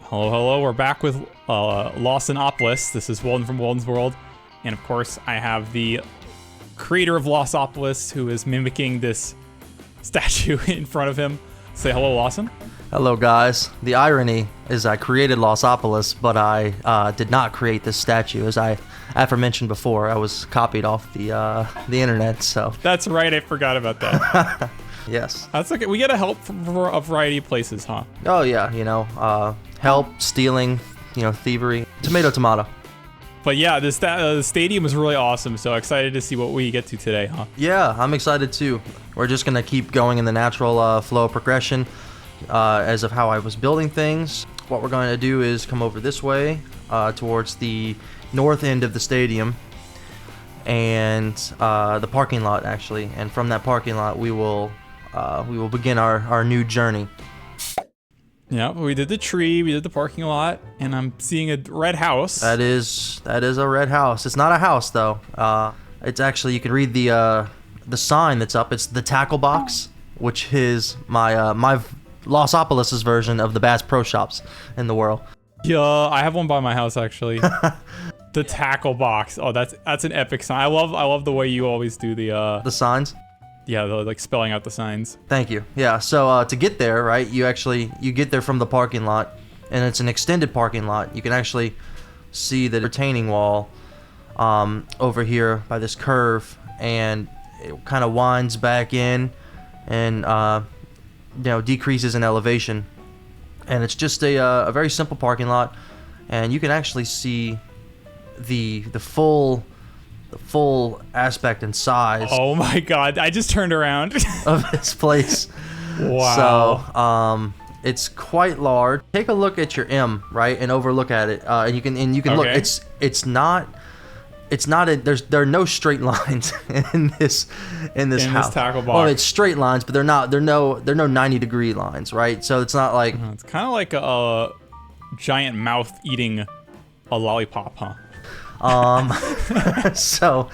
Hello, hello. We're back with Lawsopolis. This is Walden from Walden's World. And of course, I have the creator of Lawsopolis who is mimicking this statue in front of him. Say hello, Lawson. Hello, guys. The irony is I created Lawsopolis, but I did not create this statue. As I aforementioned before, I was copied off the internet, so... That's right, I forgot about that. Yes. That's okay. We get a help from a variety of places, huh? Oh, yeah, help, stealing, thievery. Tomato, tomato. But yeah, the stadium is really awesome, so excited to see what we get to today, huh? Yeah, I'm excited too. We're just going to keep going in the natural flow of progression as of how I was building things. What we're going to do is come over this way towards the north end of the stadium and the parking lot, actually. And from that parking lot, we will begin our new journey. Yeah, we did the tree, we did the parking lot, and I'm seeing a red house. That is a red house. It's not a house though. It's actually, you can read the sign that's up. It's the tackle box, which is my Lawsopolis' version of the Bass Pro Shops in the world. Yeah, I have one by my house actually. The tackle box. Oh, that's an epic sign. I love the way you always do the signs. Yeah, like spelling out the signs. Thank you. Yeah, so to get there, right, you get there from the parking lot, and it's an extended parking lot. You can actually see the retaining wall over here by this curve, and it kind of winds back in and decreases in elevation. And it's just a very simple parking lot, and you can actually see the full aspect and size. Oh my god, I just turned around. Of this place. Wow. So it's quite large. Take a look at your M, right, and overlook at it, and you can okay. Look. There are no straight lines in this house. This tackle box. Well, it's straight lines, but they're no 90-degree lines, right? So it's not like It's kind of like a giant mouth eating a lollipop, huh? So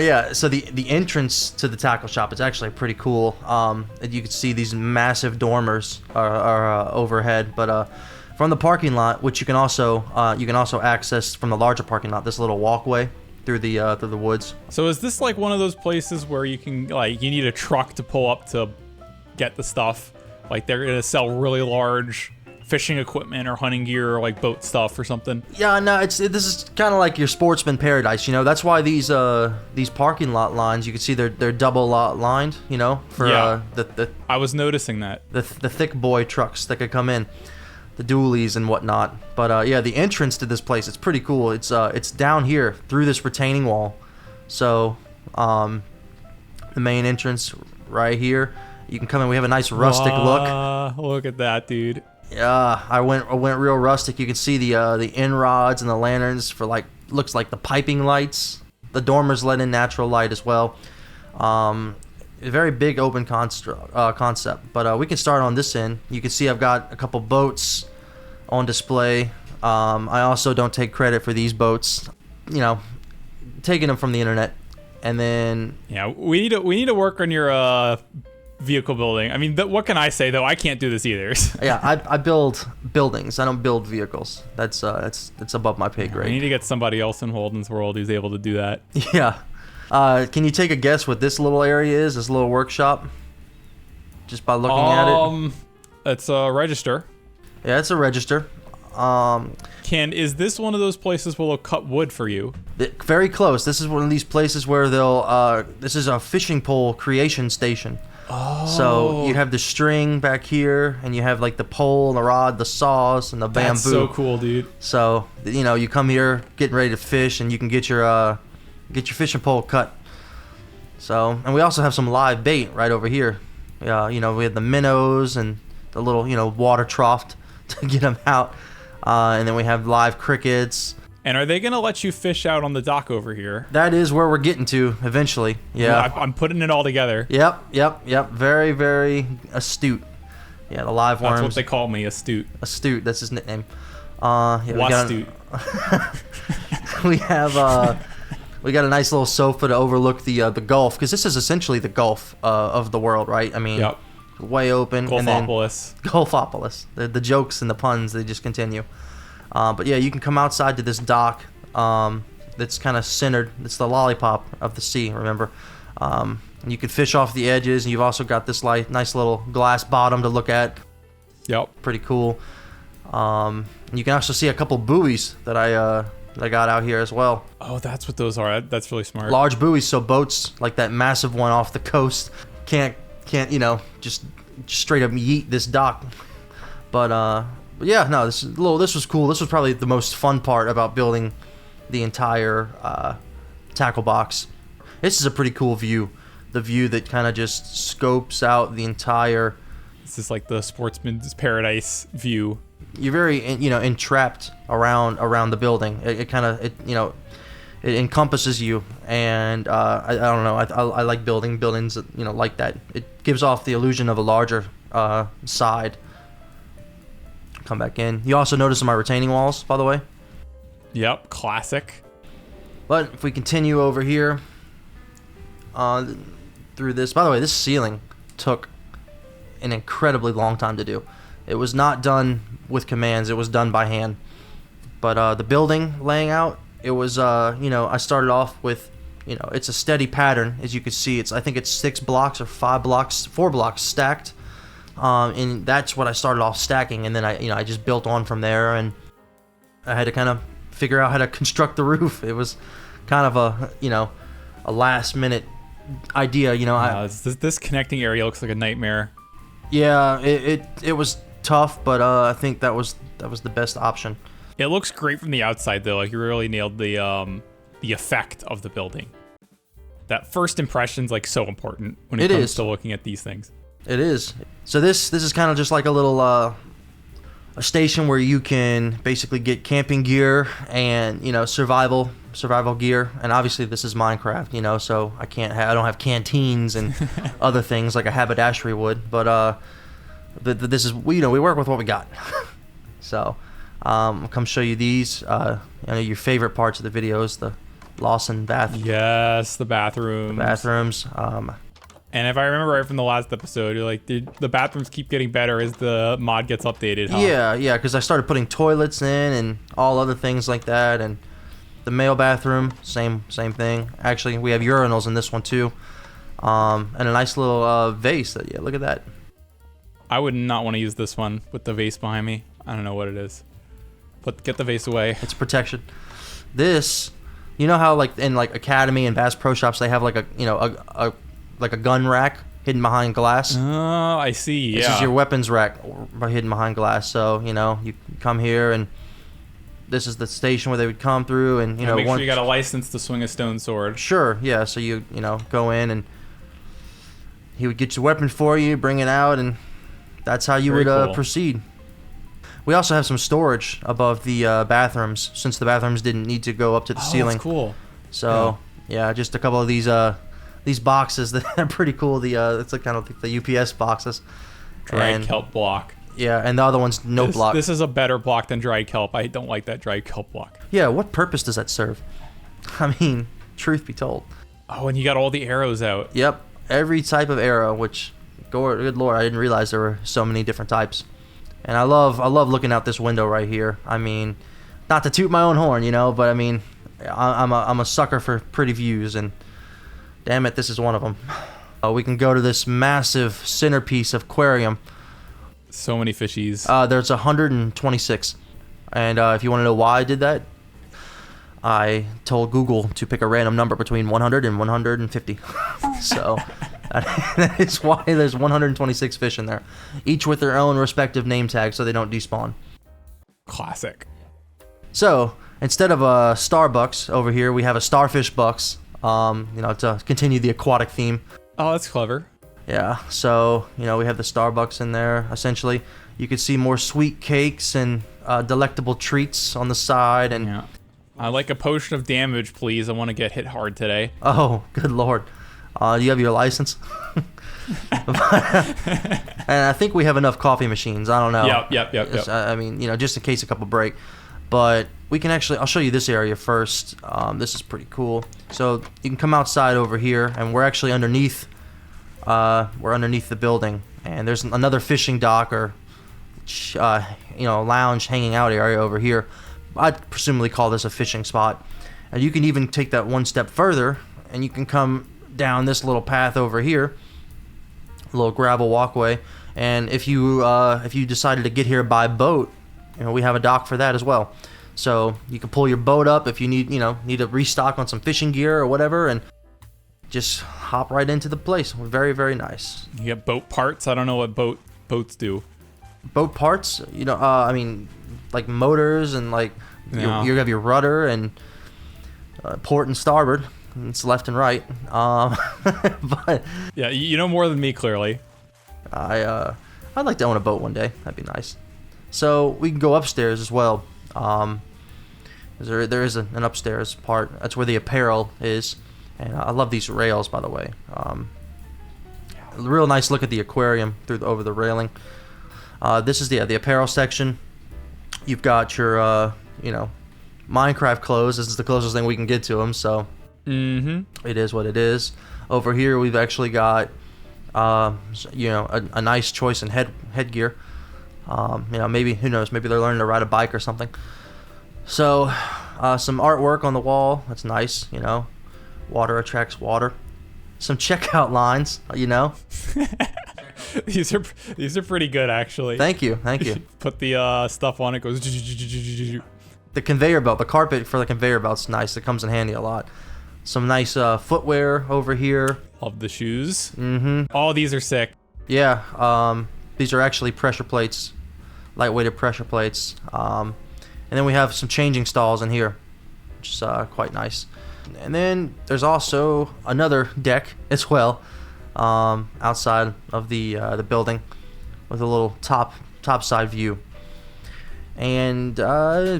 the entrance to the tackle shop is actually pretty cool. You can see these massive dormers are overhead, but from the parking lot, which you can also access from the larger parking lot, this little walkway through the woods. So is this like one of those places where you can you need a truck to pull up to get the stuff? Like they're gonna sell really large fishing equipment or hunting gear or like boat stuff or something? Yeah, no, this is kind of like your Sportsman paradise, That's why these parking lot lines, you can see they're double lot lined, for the I was noticing that. The thick boy trucks that could come in, the dualies and whatnot. But the entrance to this place, it's pretty cool. It's down here through this retaining wall. So the main entrance right here. You can come in. We have a nice rustic look. Look at that, dude. Yeah, I went real rustic. You can see the end rods and the lanterns for looks like the piping lights. The dormers let in natural light as well. A very big open concept. But we can start on this end. You can see I've got a couple boats on display. I also don't take credit for these boats. Taking them from the internet. And then we need to work on your vehicle building. I mean, what can I say though? I can't do this either. Yeah, I build buildings. I don't build vehicles. That's above my pay grade. I need to get somebody else in Walden's World who's able to do that. Yeah. Can you take a guess what this little area is? This little workshop? Just by looking at it. It's a register. Yeah, it's a register. Is this one of those places where they'll cut wood for you? Very close. This is one of these places where this is a fishing pole creation station. Oh. So you have the string back here, and you have like the pole, the rod, the saws, and the bamboo. That's so cool, dude. So you come here getting ready to fish, and you can get your fishing pole cut. So, and we also have some live bait right over here. We have the minnows and the little water trough to get them out, and then we have live crickets. And are they gonna let you fish out on the dock over here? That is where we're getting to eventually. Yeah. I'm putting it all together. Yep. Very, very astute. Yeah, the live worms. That's what they call me, astute. Astute. That's his nickname. Astute. We got a nice little sofa to overlook the Gulf, because this is essentially the Gulf of the world, right? I mean, yep. way open. And then Lawsopolis. Golfopolis. The jokes and the puns, they just continue. But yeah, you can come outside to this dock that's kind of centered. It's the lollipop of the sea, remember? You can fish off the edges, and you've also got this nice little glass bottom to look at. Yep. Pretty cool. You can also see a couple buoys that I got out here as well. Oh, that's what those are. That's really smart. Large buoys, so boats like that massive one off the coast can't just straight up yeet this dock. But yeah, no, this was cool. This was probably the most fun part about building the entire tackle box. This is a pretty cool view. The view that kind of just scopes out the entire. This is like the Sportsman's paradise view. You're very entrapped around the building. It encompasses you, and I don't know. I like buildings like that. It gives off the illusion of a larger side. Come back in. You also notice my retaining walls, by the way. Yep, classic. But if we continue over here, through this. By the way, this ceiling took an incredibly long time to do. It was not done with commands. It was done by hand. But the building laying out, it was I started off with it's a steady pattern, as you can see. I think it's 6 blocks or 5 blocks, 4 blocks stacked. And that's what I started off stacking, and then I just built on from there, and I had to kind of figure out how to construct the roof. It was kind of a last minute idea, This connecting area looks like a nightmare. Yeah, it was tough, but I think that was the best option. It looks great from the outside though. Like you really nailed the effect of the building. That first impression's like so important when it comes to looking at these things. It is. So this is kind of just like a little a station where you can basically get camping gear and survival gear, and obviously this is Minecraft, so I don't have canteens and other things like a haberdashery would, but this is we work with what we got. So I'll come show you these. I know your favorite parts of the videos, the Lawson bath. Yes, the bathrooms. And if I remember right from the last episode, you're like, the bathrooms keep getting better as the mod gets updated, huh? Yeah, because I started putting toilets in and all other things like that, and the male bathroom, same thing. Actually, we have urinals in this one too, and a nice little vase. Look at that. I would not want to use this one with the vase behind me. I don't know what it is, but get the vase away. It's protection. This, how like in like Academy and Bass Pro Shops they have like a gun rack hidden behind glass. Oh, I see. This is your weapons rack hidden behind glass. So you come here, and this is the station where they would come through, and make sure you got a license to swing a stone sword. Sure, yeah. So you go in, and he would get your weapon for you, bring it out, and that's how you would proceed. We also have some storage above the bathrooms, since the bathrooms didn't need to go up to the ceiling. That's cool. So yeah, just a couple of these boxes that are pretty cool. It's like kind of like the UPS boxes. Dried kelp block. Yeah, and the other one's block. This is a better block than dried kelp. I don't like that dried kelp block. Yeah, what purpose does that serve? I mean, truth be told. Oh, and you got all the arrows out. Yep, every type of arrow, which, good lord, I didn't realize there were so many different types. And I love looking out this window right here. I mean, not to toot my own horn, but I mean, I'm a sucker for pretty views, and damn it, this is one of them. We can go to this massive centerpiece of aquarium. So many fishies. There's 126. And if you want to know why I did that, I told Google to pick a random number between 100 and 150. So that is why there's 126 fish in there, each with their own respective name tag so they don't despawn. Classic. So instead of a Starbucks over here, we have a Starfish Bucks. To continue the aquatic theme. Oh, that's clever. Yeah, so, we have the Starbucks in there, essentially. You can see more sweet cakes and delectable treats on the side. And yeah. I'd like a potion of damage, please. I want to get hit hard today. Oh, good lord. Do you have your license? And I think we have enough coffee machines. I don't know. Yep. I mean, just in case a couple break. But we can actually, I'll show you this area first. This is pretty cool. So you can come outside over here, and we're actually underneath the building. And there's another fishing dock or lounge hanging out area over here. I'd presumably call this a fishing spot. And you can even take that one step further, and you can come down this little path over here, a little gravel walkway. And if you decided to get here by boat, we have a dock for that as well. So you can pull your boat up if you need to restock on some fishing gear or whatever, and just hop right into the place. Very, very nice. You get boat parts. I don't know what boats do. Boat parts, like motors and like you have your rudder and port and starboard. It's left and right. But yeah, you know more than me, clearly. I'd like to own a boat one day. That'd be nice. So we can go upstairs as well. There is an upstairs part. That's where the apparel is. And I love these rails, by the way. A real nice look at the aquarium over the railing. This is the apparel section. You've got your Minecraft clothes. This is the closest thing we can get to them. So it is what it is. Over here we've actually got a nice choice in headgear. Maybe, who knows, maybe they're learning to ride a bike or something. So some artwork on the wall. That's nice. Water attracts water. Some checkout lines. These are pretty good, actually. Thank you. Put the stuff on it, goes. The conveyor belt, the carpet for the conveyor belt's nice. It comes in handy a lot. Some nice footwear over here. Love the shoes. All these are sick. Yeah. These are actually pressure plates, lightweighted pressure plates. And then we have some changing stalls in here, which is quite nice. And then there's also another deck as well, outside of the building, with a little top side view. And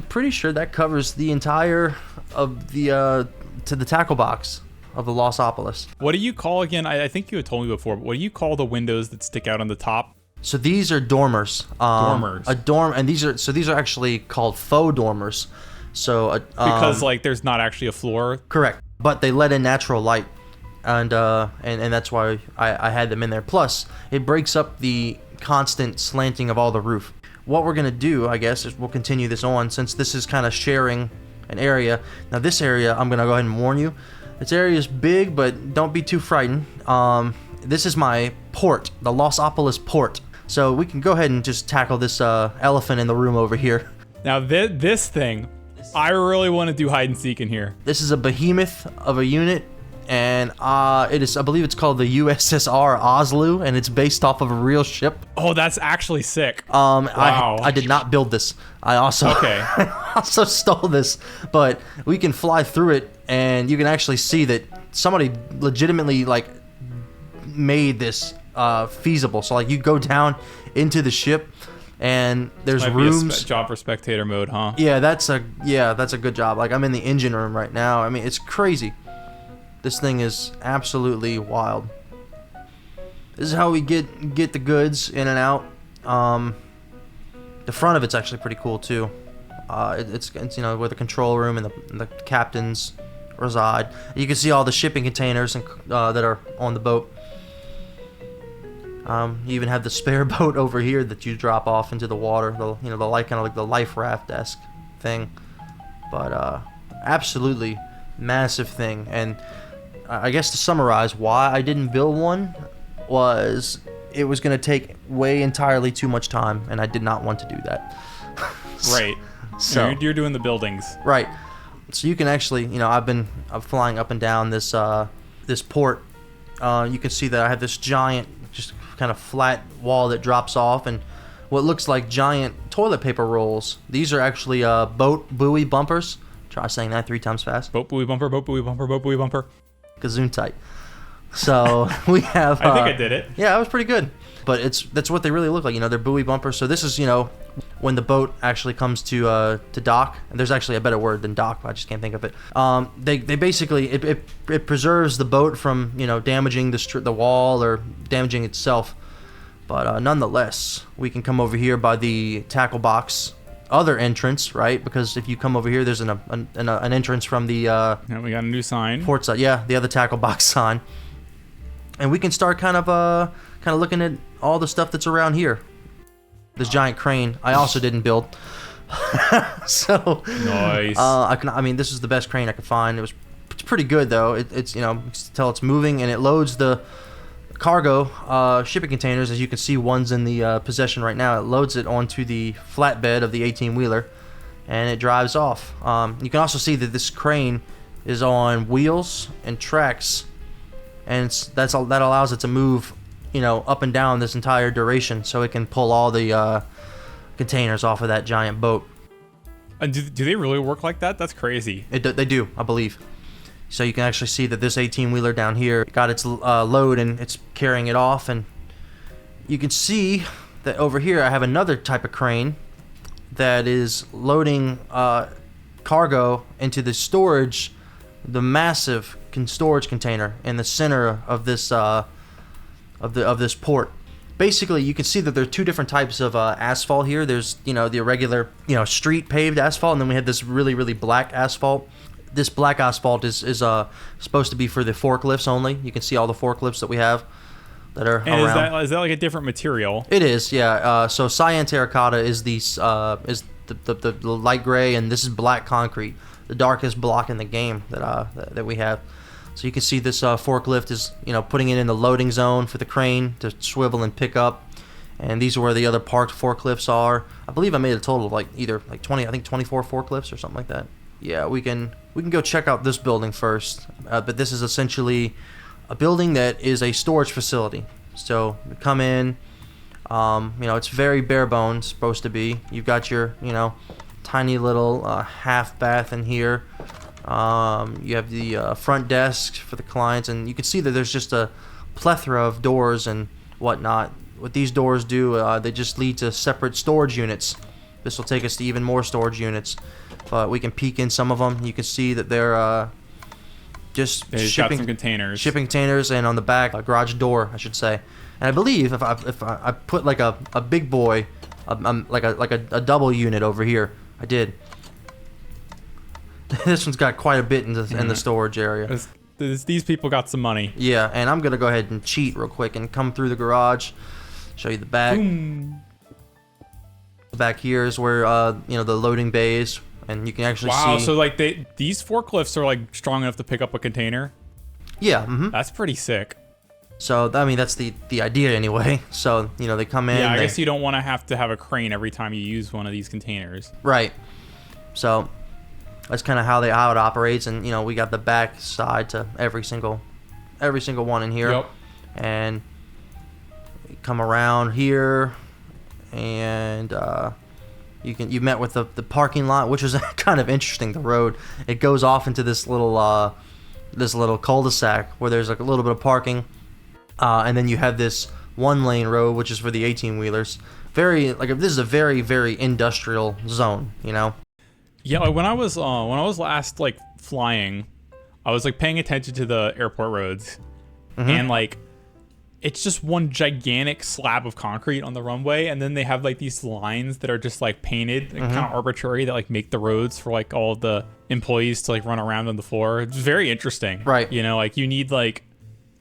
pretty sure that covers the entire of the to the tackle box of the Lawsopolis. What do you call again? I think you had told me before, but what do you call the windows that stick out on the top? So these are dormers. Dormers. A dorm, and these are actually called faux dormers. So because there's not actually a floor. Correct, but they let in natural light, and that's why I had them in there. Plus, it breaks up the constant slanting of all the roof. What we're gonna do, I guess, is we'll continue this on, since this is kind of sharing an area. Now this area, I'm gonna go ahead and warn you, this area is big, but don't be too frightened. This is my port, the Lawsopolis port. So we can go ahead and just tackle this elephant in the room over here. Now this thing, I really want to do hide and seek in here. This is a behemoth of a unit, and it is, I believe it's called the USSR Oslo, and it's based off of a real ship. Oh, that's actually sick. Wow. I did not build this. I also stole this, but we can fly through it, and you can actually see that somebody legitimately made this feasible. So you go down into the ship, and there's rooms. Job for spectator mode, huh? Yeah, that's a good job. I'm in the engine room right now. I mean, it's crazy. This thing is absolutely wild. This is how we get the goods in and out. The front of it's actually pretty cool too. It's where the control room and the captains reside. You can see all the shipping containers that are on the boat. You even have the spare boat over here that you drop off into the water. The life raft-esque thing. But absolutely massive thing. And I guess to summarize why I didn't build one was it was going to take entirely too much time, and I did not want to do that. Right. So you're doing the buildings. Right. So you can actually, I'm flying up and down this port. You can see that I have this giant, just kind of flat wall that drops off, and what looks like giant toilet paper rolls. These are actually boat buoy bumpers. Try saying that 3 times fast. Boat buoy bumper, boat buoy bumper, boat buoy bumper. Gesundheit. So we have. I think I did it. Yeah, it was pretty good. But that's what they really look like. They're buoy bumpers. So this is when the boat actually comes to dock. And there's actually a better word than dock, but I just can't think of it. They basically it preserves the boat from damaging the wall or damaging itself. But nonetheless, we can come over here by the tackle box other entrance, right? Because if you come over here, there's an entrance from the yeah, we got a new sign. Port side. Yeah, the other tackle box sign. and we can start kind of looking at all the stuff that's around here. This giant crane I also didn't build. So Nice. I mean, this is the best crane I could find. It's pretty good though. It's you can tell it's moving, and it loads the cargo shipping containers. As you can see, one's in the possession right now. It loads it onto the flatbed of the 18-wheeler, and it drives off. You can also see that this crane is on wheels and tracks, and that allows it to move, up and down this entire duration, so it can pull all the containers off of that giant boat. And do they really work like that? That's crazy. They do, I believe. So you can actually see that this 18-wheeler down here got its load, and it's carrying it off. And you can see that over here I have another type of crane that is loading cargo into the massive storage container in the center of this of this port. Basically, you can see that there are two different types of asphalt here. There's the irregular street paved asphalt, and then we have this really, really black asphalt. This black asphalt is supposed to be for the forklifts only. You can see all the forklifts that we have that are and around. Is that like a different material? It is, yeah. So cyan terracotta is the light gray, and this is black concrete, the darkest block in the game that we have. So you can see this forklift is putting it in the loading zone for the crane to swivel and pick up. And these are where the other parked forklifts are. I believe I made a total of either 20, I think 24 forklifts or something like that. Yeah, we can go check out this building first. But this is essentially a building that is a storage facility. So we come in, it's very bare bones supposed to be. You've got your tiny little half bath in here. You have the front desk for the clients, and you can see that there's just a plethora of doors and whatnot. What these doors do, they just lead to separate storage units. This will take us to even more storage units, but we can peek in some of them. You can see that they're just shipping containers, and on the back, a garage door, I should say. And I believe if I put like a big boy, like a double unit over here, I did. This one's got quite a bit in the storage area. These people got some money. Yeah, and I'm gonna go ahead and cheat real quick and come through the garage, show you the back. Boom. The back here is where the loading bay is, and you can actually see. Wow, so these forklifts are strong enough to pick up a container. Yeah, that's pretty sick. So I mean that's the idea anyway. So they come in. Yeah, I guess you don't want to have a crane every time you use one of these containers. Right. So that's kind of how it operates, and we got the back side to every single one in here. Yep. And come around here, and you met with the parking lot, which was kind of interesting. The road, it goes off into this little cul-de-sac where there's a little bit of parking, and then you have this one-lane road which is for the 18-wheelers. This is a very, very industrial zone, Yeah, when I was last flying, I was paying attention to the airport roads, and it's just one gigantic slab of concrete on the runway, and then they have these lines that are just painted and kind of arbitrary that make the roads for all of the employees to run around on the floor. It's very interesting, right? You need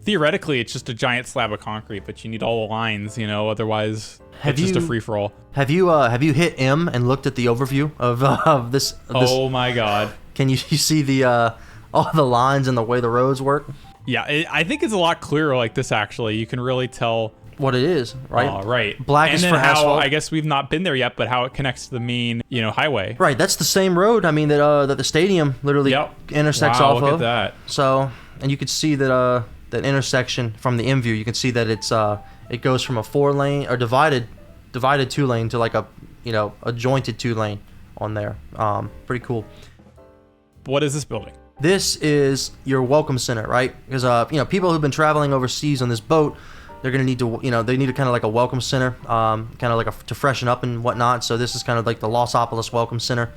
theoretically it's just a giant slab of concrete, but you need all the lines, otherwise it's just a free for all. Have you hit M and looked at the overview of this? Oh my god! Can you see the all the lines and the way the roads work? Yeah, I think it's a lot clearer like this actually. You can really tell what it is, right? Right. Black is for asphalt. I guess we've not been there yet, but how it connects to the main, highway. Right. That's the same road. I mean that the stadium literally intersects off of. Look at that. So, and you can see that that intersection from the M view. You can see that it goes from a 4-lane or divided 2-lane to a jointed 2-lane on there. Pretty cool. What is this building? This is your welcome center, right? Because people who've been traveling overseas on this boat, they're gonna need to they need kind of a welcome center, kind of to freshen up and whatnot. So this is kind of the Lawsopolis welcome center.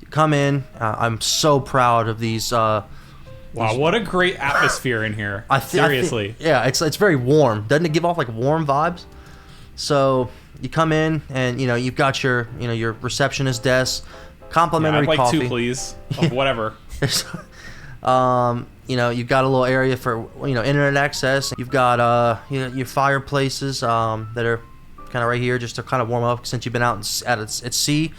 You come in. I'm so proud of these. Wow, what a great atmosphere in here. Seriously. Yeah, it's very warm. Doesn't it give off warm vibes? So you come in and you've got your your receptionist desk, complimentary coffee. I'd like coffee. 2, please. Of whatever. you've got a little area for internet access. You've got your fireplaces that are kind of right here just to kind of warm up since you've been out at sea.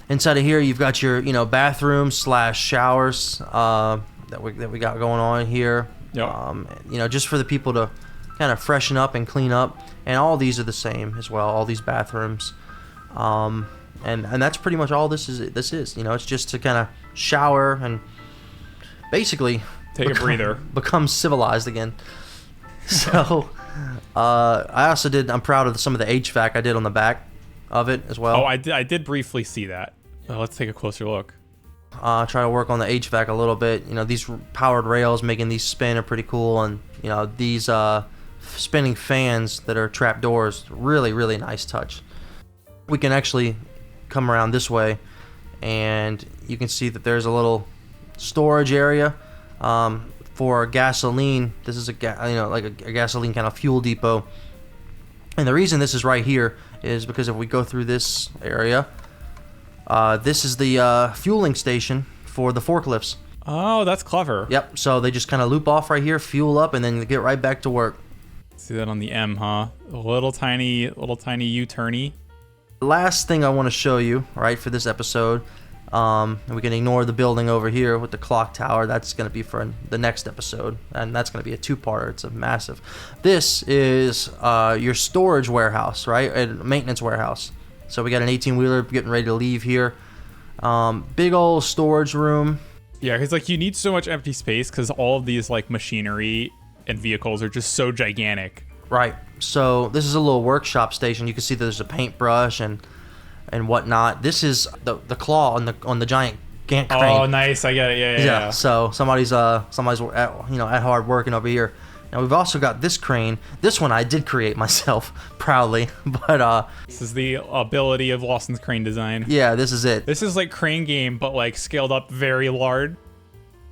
Inside of here, you've got your bathrooms / showers that we got going on here. Yep. Just for the people to kind of freshen up and clean up. And all these are the same as well. All these bathrooms, and that's pretty much all this is. It's just to kind of shower and basically take a breather, become civilized again. So I'm proud of some of the HVAC I did on the back of it as well. Oh, I did briefly see that. Let's take a closer look. Try to work on the HVAC a little bit. These powered rails making these spin are pretty cool, and these spinning fans that are trap doors, really, really nice touch. We can actually come around this way, and you can see that there's a little storage area for gasoline. This is like a gasoline kind of fuel depot. And the reason this is right here is because if we go through this area, this is the fueling station for the forklifts. Oh, that's clever. Yep. So they just kind of loop off right here, fuel up, and then get right back to work. See that on the M, huh? A little tiny U-turny. Last thing I want to show you, right, for this episode, and we can ignore the building over here with the clock tower. That's going to be for the next episode, and that's going to be a two-parter. It's a massive. This is your storage warehouse, right, a maintenance warehouse. So we got an 18-wheeler getting ready to leave here. Big old storage room. Yeah, because you need so much empty space because all of these machinery and vehicles are just so gigantic. Right. So this is a little workshop station. You can see there's a paintbrush and whatnot. This is the claw on the giant crane. Oh, nice. I get it. Yeah. So somebody's at hard working over here. Now we've also got this crane. This one I did create myself proudly, but this is the ability of Lawson's crane design. Yeah, this is it. This is like Crane Game, but scaled up very large.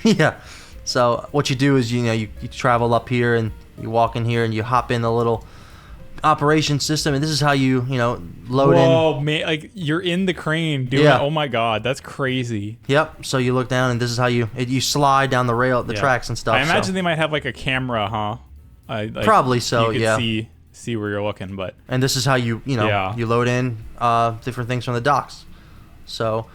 Yeah. So what you do is you travel up here and you walk in here and you hop in the little operation system, and this is how you load in. Whoa, man! You're in the crane, dude. Yeah. Oh my god, that's crazy. Yep. So you look down, and this is how you slide down the rail, the tracks and stuff. I imagine they might have a camera, huh? Probably so. You yeah. Could see where you're looking, but. And this is how you load in different things from the docks. So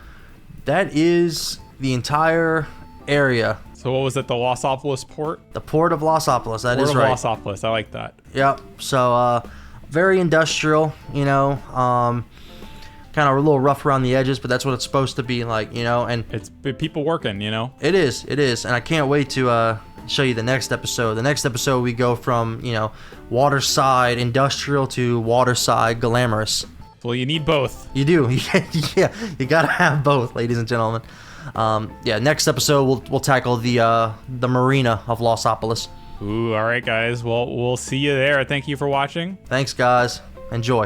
that is the entire area. So what was it, the Lawsopolis port? The port of Lawsopolis, that is right. Port of Lawsopolis, I like that. Yep. So very industrial, kind of a little rough around the edges, but that's what it's supposed to be like, and it's people working, It is, and I can't wait to show you the next episode. The next episode we go from, waterside industrial to waterside glamorous. Well, you need both. You do. Yeah, you gotta have both, ladies and gentlemen. Next episode we'll tackle the marina of Lawsopolis. Ooh, all right, guys. Well, we'll see you there. Thank you for watching. Thanks, guys. Enjoy.